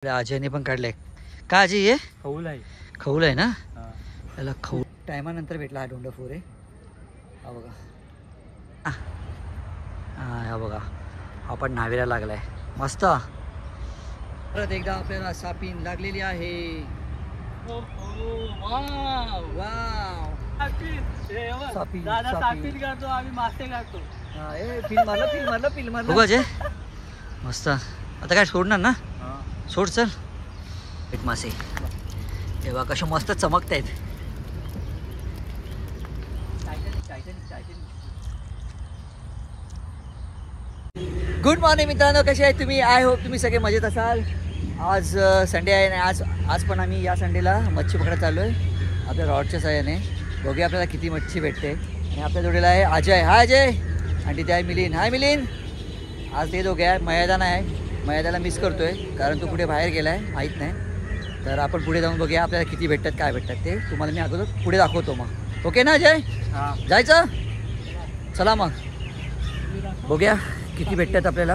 अजयने पण काढले का अजय? हे खऊल आहे. खऊल आहे ना, त्याला खऊल टायमानंतर भेटला हा डोंडफोर आहे. हा बघा, हा बघा, हा पण न्हावीला लागलाय मस्त. परत एकदा आपल्याला सापीन लागलेली आहे. अजय मस्त. आता काय सोडणार ना? सोड चल. पेट मासे तेव्हा कशा मस्त चमकत आहेत. गुड मॉर्निंग मित्रांनो, कसे आहेत तुम्ही? आय होप तुम्ही सगळे मजेत असाल. आज संडे आहे ना, आज पण आम्ही या संडेला मच्छी पकडायला चाललो आहे आपल्या रॉडच्या साह्याने. बघूया आपल्याला किती मच्छी भेटते. आणि आपल्या जोडीला आहे अजय. हाय अजय. आणि ते आहे मिलिंद. हाय मिलिंद. आज ते दोघे आहे. मैदान आहे, मैदानाला मिस करतोय कारण तो कुठे बाहेर गेला आहे माहीत नाही. तर आपण पुढे जाऊन बघूया आपल्याला किती भेटतात, काय भेटतात ते तुम्हाला मी अगोदर पुढे दाखवतो. मग ओके ना अजय? जायचं? चला मग बघूया किती भेटतात आपल्याला.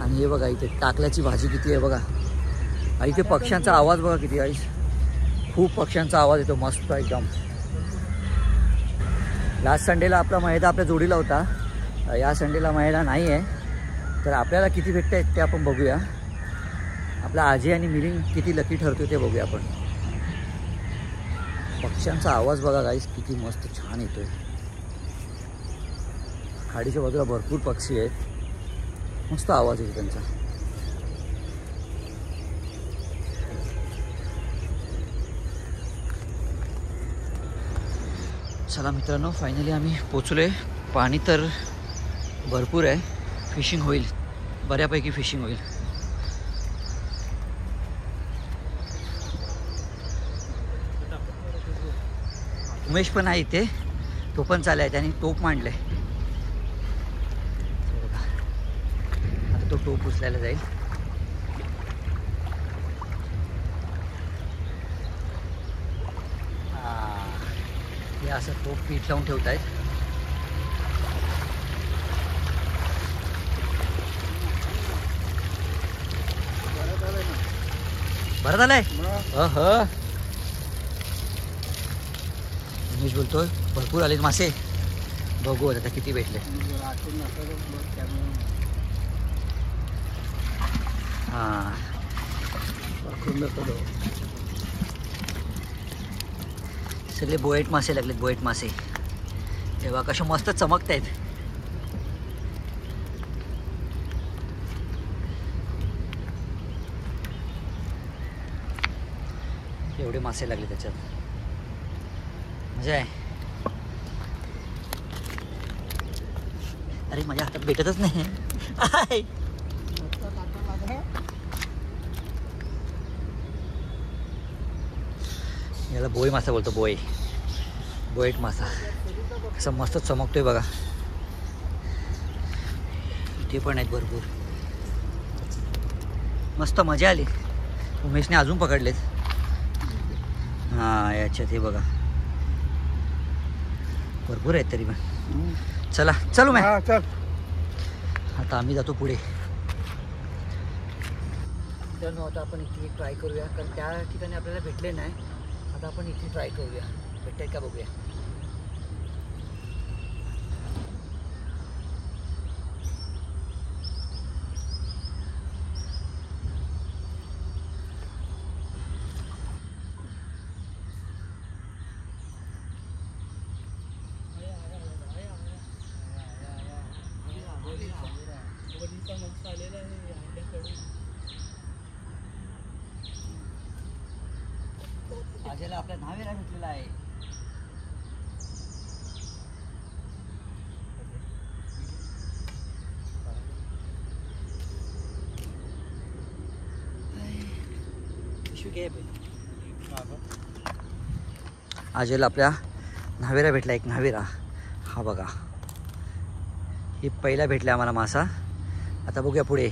आणि हे बघा इथे टाकल्याची भाजी किती आहे बघा. इथे पक्ष्यांचा आवाज बघा किती आहे. खूप पक्ष्यांचा आवाज येतो मस्त एकदम. लास्ट संडेला आपला मैदा आपल्या जोडीला होता, या संडेला मैदा नाही आहे. तर आपल्याला किती भेटत आहेत ते आपण बघूया. आपला अजय आणि मिलिंद किती लकी ठरतो ते बघूया आपण. पक्ष्यांचा आवाज बघा गाईस किती मस्त छान येतोय. खाडीच्या बाजूला भरपूर पक्षी आहेत, मस्त आवाज येतो त्यांचा. चला मित्रांनो, फायनली आम्ही पोचलोय. पाणी तर भरपूर आहे, फिशिंग होईल, बऱ्यापैकी फिशिंग होईल. उमेश पण आहे इथे, तो पण चालाय, त्याने टोप मांडलंय. आता तो टोप उचलायला जाईल. हे असं टोप पीठ लावून ठेवतायत. बरं झालंय. उमेश बोलतोय भरपूर आलेत मासे. बघू आता किती भेटले. हां सगळे बोएट मासे लागलेत, बोएट मासे. तेव्हा कशा मस्त चमकत आहेत. एवढे मासे लागले त्याच्यात, मजा आहे. अरे माझ्या हातात भेटतच नाही. याला बोई मासा बोलतो, बोई, बोएट मासा. असा मस्त चमकतोय बघा. इथे पण आहेत भरपूर, मस्त मजा आली. उमेशने अजून पकडलेत. हां याच्यात हे बघा भरपूर आहेत तरी पण. चला चलू मॅ. आता आम्ही जातो पुढे. मित्रांनो आता आपण इथे ट्राय करूया, कारण त्या ठिकाणी आपल्याला भेटले नाही. आता आपण इथे ट्राय करूया, भेटत का बघूया. अजयला आपल्या न्हावीला भेटलेला आहे. अजयला आपल्या न्हावीला भेटला एक न्हावीरा. हा बघा, हे पहिला भेटला आम्हाला मासा. आता बघूया पुढे.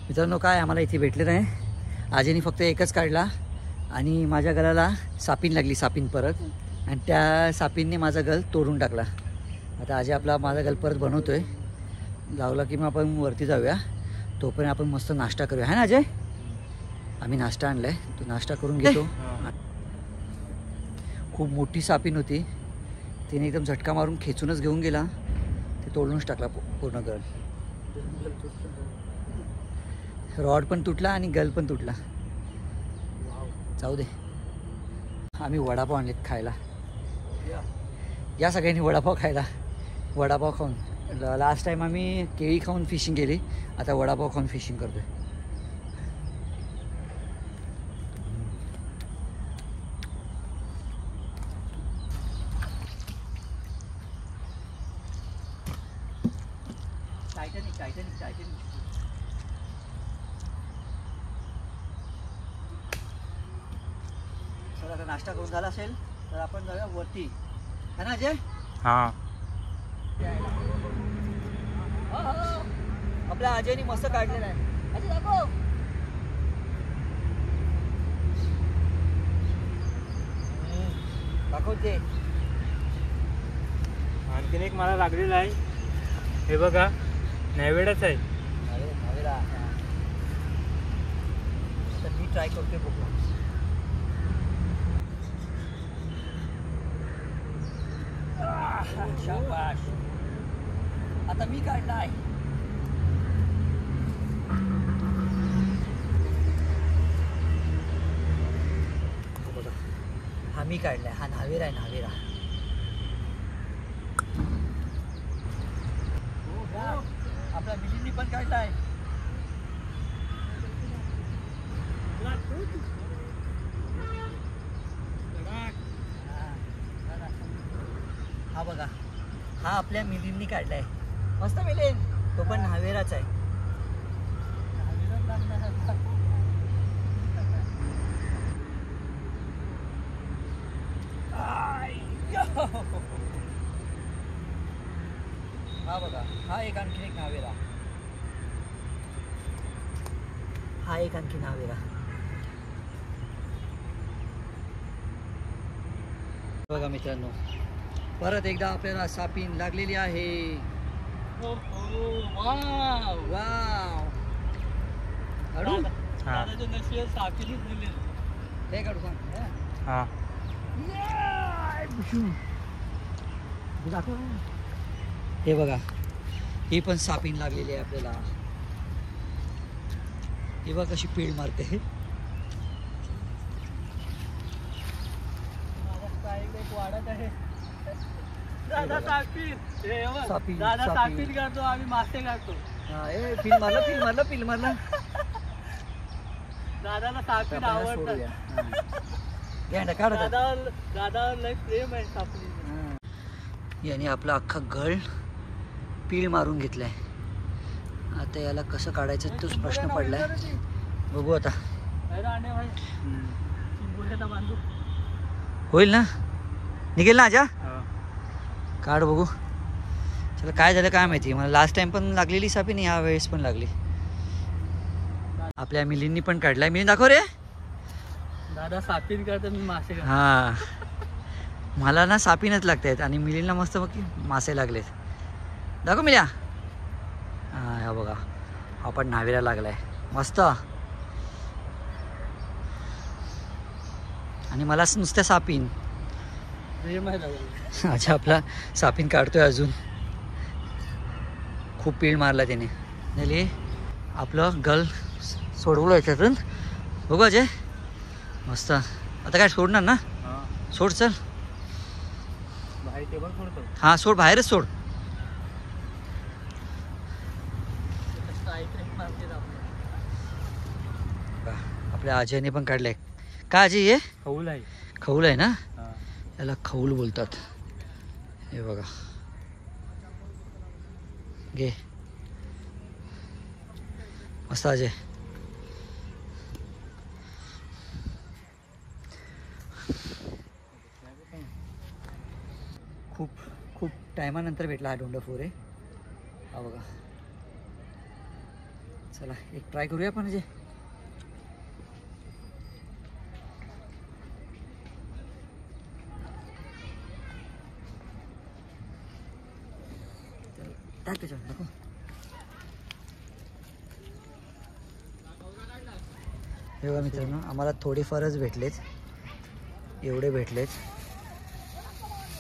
मित्रांनो काय आम्हाला इथे भेटले नाही. अजयने फक्त एकच काढला आणि माझ्या गळाला सापीन लागली, सापीन परत. आणि त्या सापीनने माझा गल तोडून टाकला. आता अजय आपला माझा गल परत बनवतोय. लावला की मग आपण वरती जाऊया. तोपर्यंत आपण मस्त नाश्ता करूया, है ना अजय? आम्ही नाश्ता आणलाय, तो नाश्ता करून घेतो. खूप मोठी सापीन होती, तिने एकदम झटका मारून खेचूनच घेऊन गेला, ते तोडूनच टाकला पूर्ण गळ. रॉड पण तुटला आणि गल पण तुटला. जाऊ दे. आम्ही वडापाव आणलेत खायला. या सगळ्यांनी वडापाव खायला. वडापाव खाऊन लास्ट टाइम आम्ही केळी खाऊन फिशिंग केली, आता वडापाव खाऊन फिशिंग करतोय. Titanic Titanic Titanic. चला आता नाश्ता करून झाला असेल तर आपण जाऊया वरती, है ना अजय? हां. आपल्या अजयनी मस्त काढलेला आहे. अजय दाखव. दाखवते. आणखीन एक मला लागलेला आहे, हे बघा, नैवेडच आहे. अरे नवेला. आता मी ट्राय करते बघू. शाबाश. आता मी काढलाय. हा मी काढलाय, हा नावेरा आहे, नावेरा. आपल्या मिलींनी पण काढलाय. हा बघा, हा आपल्या मिलींनी काढलाय. मस्त मिलेन, तो पण नावेराच आहे. हा बघा, हा एक आणखीन एक नावेरा. हा एक आणखी नावेरा. बघा मित्रांनो, परत एकदा आपल्याला सापीन लागलेली आहे. Wow wow. काढू? हे काढू सांग. हां. हे बघा, ही पण सापीन लागलेली आहे आपल्याला. हे बघा कशी पीळ मारते. वाढत आहे. दादा सापीन. सापीन, दादा सापीन. सापीन करतो, आम्ही मासे काढतो. पील मारलं, पील मारलं, पील मारलं. दादाला सापीन आवडतं. दादा लय प्रेम आहे सापडी. याने आपला अख्खा गळ पीळ मारून घेतलाय. आता याला कसं काढायचं तोच प्रश्न पडलाय. बघू आता. होईल ना? निघेल ना आजा? काढ बघू. चला काय झालं काय माहिती. मला लास्ट टाइम पण लागलेली सापीन, ह्या वेळेस पण लागली. आपल्या मिलींनी पण काढलाय. मिलीन दाखव रे. दादा सापीन करतो, मी मासे काढतो. हा, मला ना सापीनच लागतायत आणि मिलींना मस्त बघ मासे लागलेत. दाखव मिल्या. हा ह्या बघा, आपण नावेला लागलाय मस्त. आणि मला नुसत्या सापीन. प्रेम आहे दादा. अच्छा, आपला सापीन काढतोय अजून. खूप पीळ मारला त्याने. नाही आपलं गल सोडवलं याच्यातून. बघू अजय, मस्त. आता काय सोडणार ना? सोड चल. बाहेर टेबल सोडतो. हां सोड, बाहेरच सोड. आपल्या अजयने पण काढलंय. का अजय हे खऊल आहे. खऊल आहे ना? याला खऊल बोलतात. हे बघा, घे. मस्त अजय. खूप खूप टायमानंतर भेटला हा डोंडाफोर आहे. हा बघा. चला एक ट्राय करूया आपण अजय. टाक त्याच्यावर नको. हे बघा मित्रांनो, आम्हाला थोडेफारच भेटलेत, एवढे भेटलेत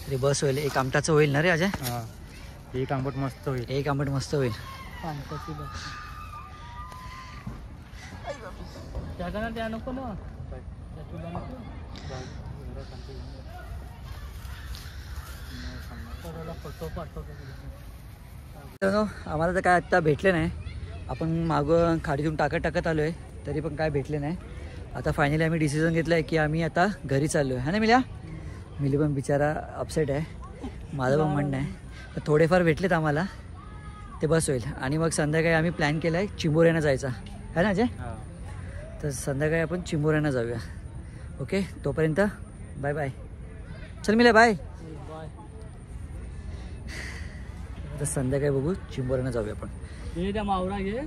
तरी बस होईल. एक आमटाचं होईल ना रे अजय? हां, एक आंबट मस्त होईल. एक आंबट मस्त होईल. पानकाची बस त्या त्या नको ना त्या तुला नको कोणाला फोटो पाठवतो. मित्रांनो आम्हाला तर काय आत्ता भेटले नाही. आपण मागं खाडीतून टाकत आलो आहे तरी पण काय भेटले नाही. आता फायनली आम्ही डिसिजन घेतलं आहे की आम्ही आता घरी चाललो आहे. हा ना मिल्या? मिली पण बिचारा अपसेट आहे, माझं पण म्हणणं आहे. तर थोडेफार भेटलेत आम्हाला, ते बस होईल. आणि मग संध्याकाळी आम्ही प्लॅन केला आहे चिंबोऱ्यानं जायचा, है ना अजय? हां, तर संध्याकाळी आपण चिंबोऱ्यानं जाऊया. ओके, तोपर्यंत बाय बाय. चल मिल्या बाय. बाय. तर संध्याकाळी बघू, चिंबोऱ्यानं जाऊया आपण. हे त्या मावरा घे.